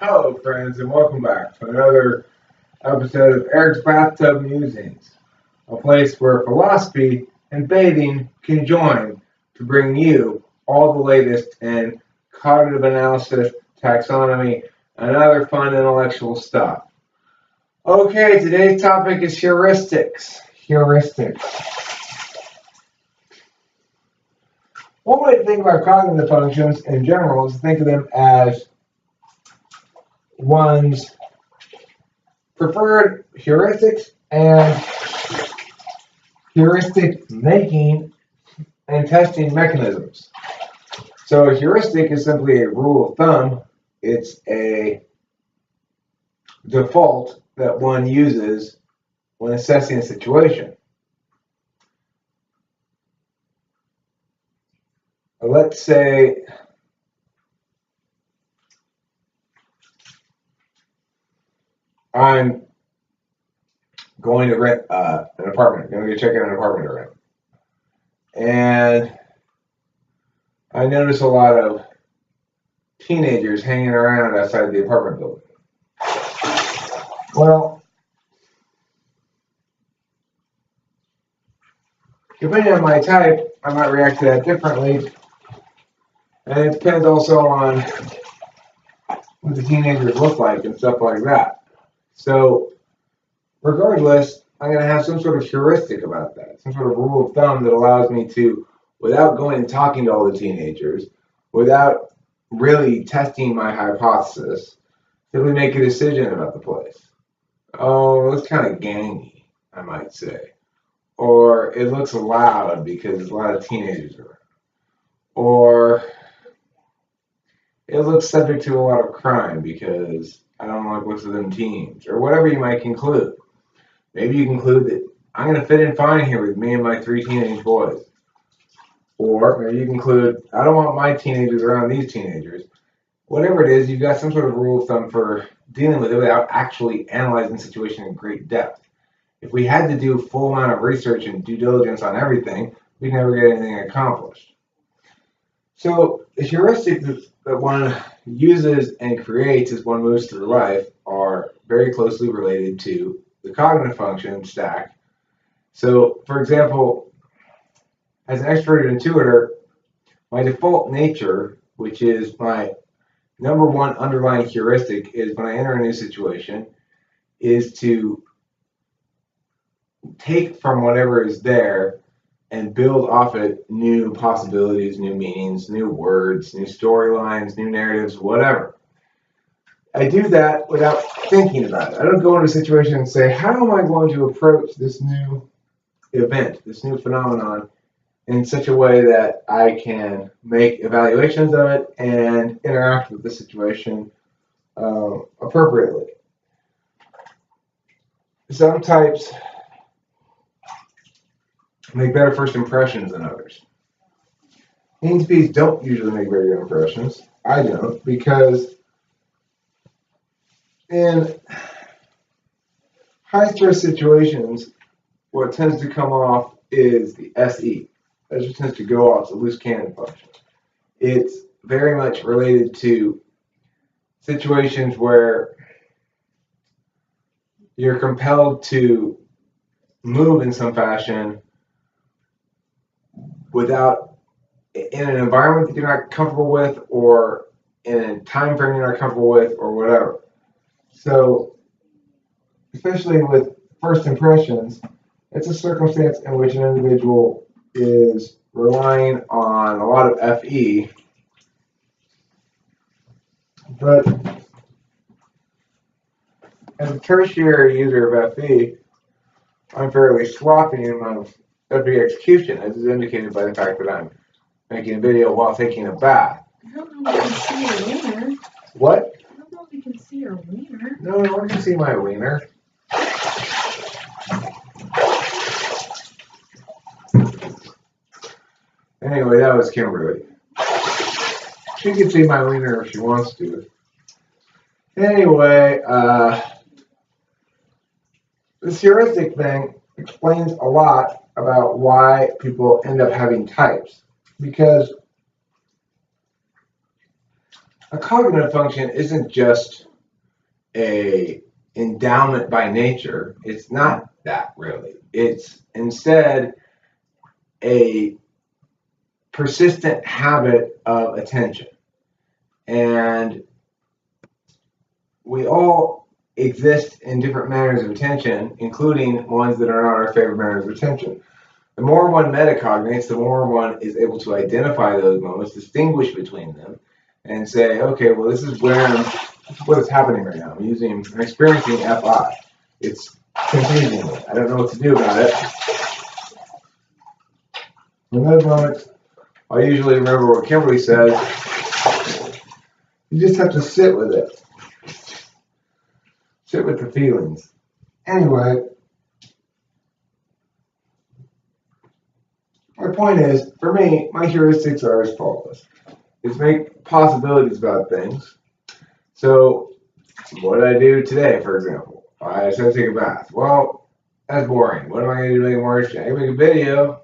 Hello, friends, and welcome back to another episode of Eric's Bathtub Musings, a place where philosophy and bathing can join to bring you all the latest in cognitive analysis, taxonomy, and other fun intellectual stuff. Okay, today's topic is heuristics. Heuristics. One way to think about cognitive functions in general is to think of them as one's preferred heuristics and heuristic making and testing mechanisms. So a heuristic is simply a rule of thumb. It's a default that one uses when assessing a situation. Let's say I'm going to rent an apartment. I'm going to go check out an apartment to rent. And I notice a lot of teenagers hanging around outside the apartment building. Well, depending on my type, I might react to that differently. And it depends also on what the teenagers look like and stuff like that. So, regardless, I'm going to have some sort of heuristic about that, some sort of rule of thumb that allows me to, without going and talking to all the teenagers, without really testing my hypothesis, simply make a decision about the place. Oh, it looks kind of gangy, I might say. Or it looks loud because there's a lot of teenagers around. Or it looks subject to a lot of crime because I don't like looks of them teens, or whatever you might conclude. Maybe you conclude that I'm going to fit in fine here with me and my 3 teenage boys. Or maybe you conclude, I don't want my teenagers around these teenagers. Whatever it is, you've got some sort of rule of thumb for dealing with it without actually analyzing the situation in great depth. If we had to do a full amount of research and due diligence on everything, we'd never get anything accomplished. So the heuristics that one uses and creates as one moves through life are very closely related to the cognitive function stack. So, for example, as an extroverted intuitor, my default nature, which is my number one underlying heuristic, is when I enter a new situation, is to take from whatever is there and build off it new possibilities, new meanings, new words, new storylines, new narratives, whatever. I do that without thinking about it. I don't go into a situation and say, how am I going to approach this new event, this new phenomenon, in such a way that I can make evaluations of it and interact with the situation appropriately. Some types make better first impressions than others. ENTPs don't usually make very good impressions. I don't, because in high stress situations, what tends to come off is the SE. That just tends to go off, the loose cannon function. It's very much related to situations where you're compelled to move in some fashion without, in an environment that you're not comfortable with, or in a time frame you're not comfortable with, or whatever. So, especially with first impressions, it's a circumstance in which an individual is relying on a lot of FE, but as a tertiary user of FE, I'm fairly sloppy in my FE execution, as is indicated by the fact that I'm making a video while taking a bath. I don't know if we can see your wiener. What? I don't know if we can see your wiener. No, no one can see my wiener. Anyway, that was Kimberly. She can see my wiener if she wants to. Anyway, this heuristic thing explains a lot about why people end up having types. Because a cognitive function isn't just a endowment by nature. It's not that really. It's instead a persistent habit of attention. And we all exist in different manners of attention, including ones that are not our favorite manners of attention. The more one metacognates, the more one is able to identify those moments, distinguish between them, and say, okay, well, this is what is happening right now. I'm experiencing FI. It's confusing me. I don't know what to do about it. In those moments, I usually remember what Kimberly says. You just have to sit with it. Sit with the feelings. Anyway, my point is, for me, my heuristics are as follows. Is make possibilities about things. So, what did I do today, for example? I said take a bath. Well, that's boring. What am I going to do to make it more interesting? I can make a video.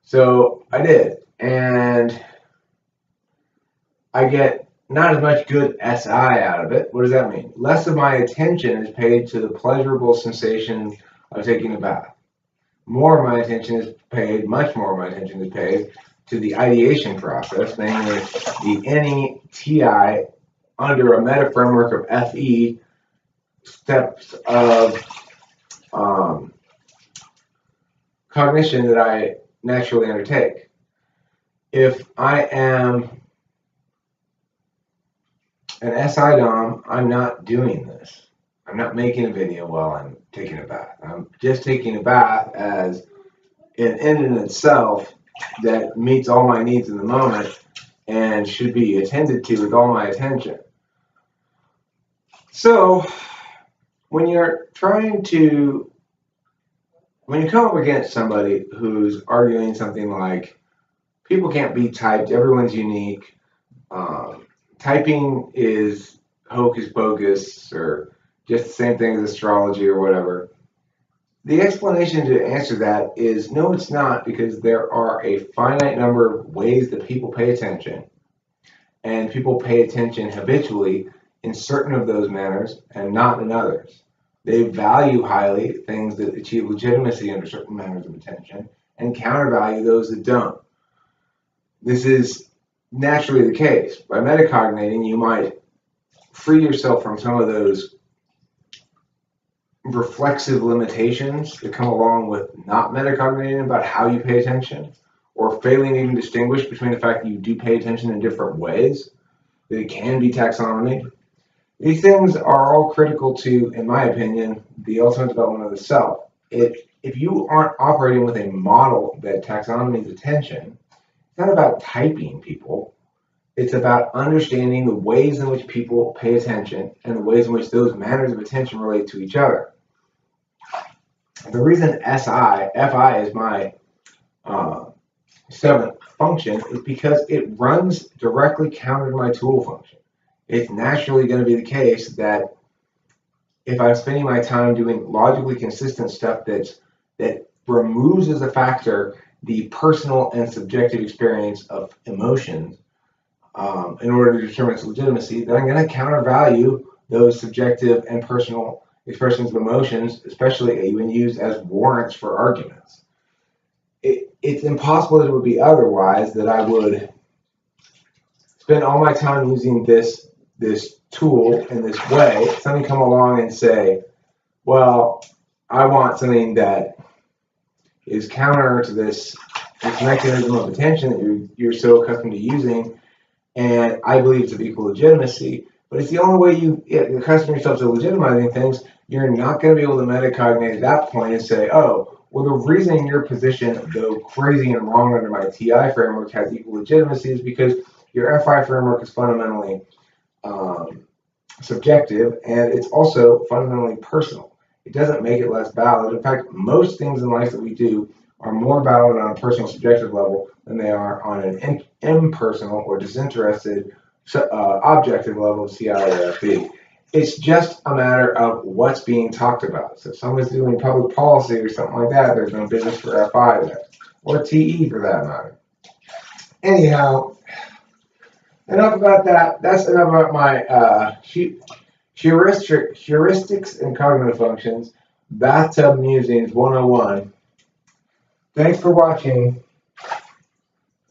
So, I did. And I get not as much good SI out of it. What does that mean? Less of my attention is paid to the pleasurable sensation of taking a bath. More of my attention is paid, much more of my attention is paid to the ideation process, namely the NETI under a meta framework of FE steps of cognition that I naturally undertake. If I am an SI DOM, I'm not doing this. I'm not making a video while I'm taking a bath. I'm just taking a bath as an end in itself that meets all my needs in the moment and should be attended to with all my attention. So when you come up against somebody who's arguing something like, people can't be typed, everyone's unique, typing is hocus pocus, or just the same thing as astrology or whatever, the explanation to answer that is no, it's not, because there are a finite number of ways that people pay attention, and people pay attention habitually in certain of those manners and not in others. They value highly things that achieve legitimacy under certain manners of attention and countervalue those that don't. This is naturally the case. By metacognating, you might free yourself from some of those reflexive limitations that come along with not metacogniting about how you pay attention, or failing to even distinguish between the fact that you do pay attention in different ways, that it can be taxonomy. These things are all critical to, in my opinion, the ultimate development of the self. If you aren't operating with a model that taxonomies attention, it's not about typing people. It's about understanding the ways in which people pay attention and the ways in which those manners of attention relate to each other. The reason FI is my seventh function is because it runs directly counter to my tool function. It's naturally going to be the case that if I'm spending my time doing logically consistent stuff that removes as a factor the personal and subjective experience of emotions in order to determine its legitimacy, then I'm going to countervalue those subjective and personal expressions of emotions, especially when used as warrants for arguments. It's impossible that it would be otherwise, that I would spend all my time using this tool in this way. Somebody come along and say, well, I want something that is counter to this mechanism of attention that you're so accustomed to using, and I believe it's of equal legitimacy. But it's the only way you accustom yourself to legitimizing things. You're not going to be able to metacognate at that point and say, oh, well, the reason your position, though crazy and wrong under my TI framework, has equal legitimacy is because your FI framework is fundamentally subjective, and it's also fundamentally personal. It doesn't make it less valid. In fact, most things in life that we do are more valid on a personal subjective level than they are on an impersonal or disinterested objective level of CI or FE. It's just a matter of what's being talked about. So if someone's doing public policy or something like that, there's no business for FI there, or TE for that matter. Anyhow, enough about that. That's enough about my heuristics and cognitive functions. Bathtub Musings 101. Thanks for watching,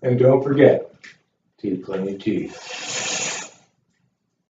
and don't forget to eat plenty of teeth.